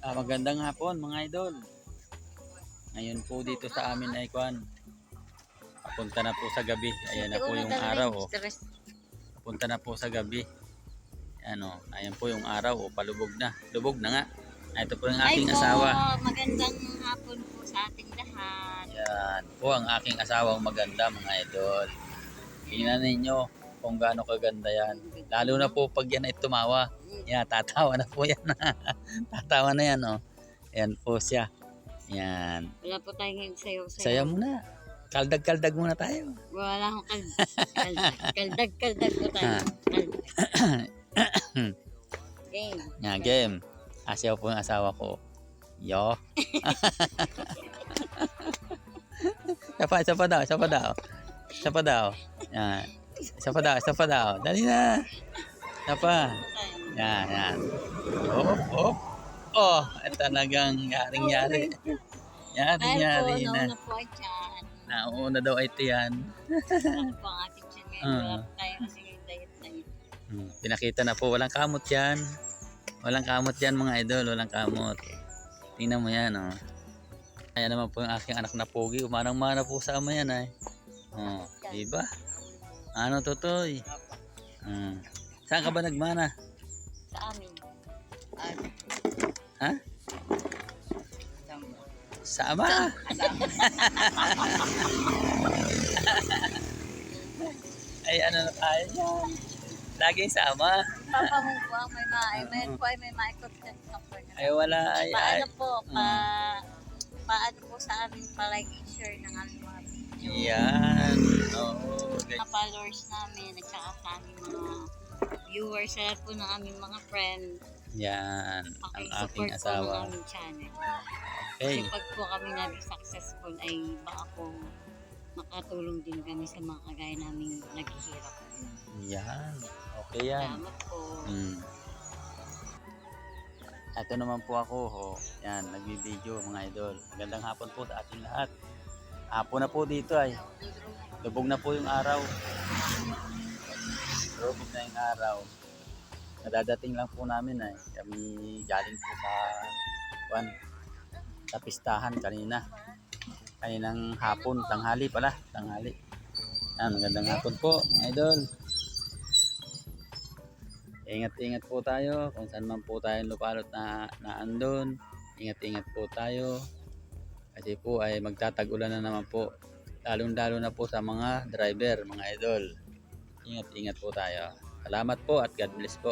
Magandang hapon mga idol. Ngayon po dito sa amin ay kwan. Papunta na po sa gabi. Ayan na po yung araw. Oh. Papunta na po sa gabi. Ano, ayan po yung araw. Oh, palubog na. Lubog na nga. Ito po yung aking asawa. Magandang hapon po sa ating lahat. Yan po ang aking asawang maganda mga idol. Tingnan ninyo kung gaano kaganda yan. Lalo na po pag yan ay tumawa. Yan, tatawa na po yan. Tatawa na yan, oh. Ayan po siya. Yan. Wala po tayong sayaw-sayaw. Saya muna. Kaldag-kaldag muna tayo. Wala akong kaldag po tayo. Game. Yan, game. Asyaw po yung asawa ko. Yo. Isa pa daw. Yan. Isa pa daw. Dali na. Isa pa. Yan. Oh. Oh, talagang yaring-yari. Yari na. Nauna po ay tiyan. Nauna daw ay tiyan. Ano po ang ating tiyan ngayon? Wala po tayo kasi yung diet. Pinakita na po. Walang kamot yan. Walang kamot yan mga idol. Walang kamot. Tingnan mo yan, oh. Ayan naman po yung aking anak na pogi. Umanang-mana po sa ama yan, ay. Oh, diba? Ano, Totoy? Saan ka ba nagmana? Sa amin. Ha? Sa ama? Ay, ano na tayo yan? Laging sa ama. Papa mo po ang may content na po. Ay, wala. Paano po, paano po sa amin palike and share ng aming mga video. Yan. Oo. Mga followers namin at saka sa aming mga viewers sa lahat po ng aming mga friends. Yan. Ang aking Support po asawa. ng aming channel. Okay. Kasi pag po kami naging successful ay baka po makatulong din kami sa mga kagaya naming naghihirap. Yan. Okay yan. Salamat po. Ito naman po ako. Yan. Nagbibideo mga idol. Magandang hapon po sa ating lahat. Hapon na po dito ay. Lubog na po yung araw. Lubog na yung araw. Nadadating lang po namin ay. Kami galing po sa pistahan kaninang hapon, tanghali pala, magandang hapon po idol. Ingat po tayo kung saan man po tayo lupalot na andon. Ingat po tayo kasi po ay magtatag-ulan na naman po, lalo na po sa mga driver mga idol. Ingat po tayo. Salamat po at God bless po.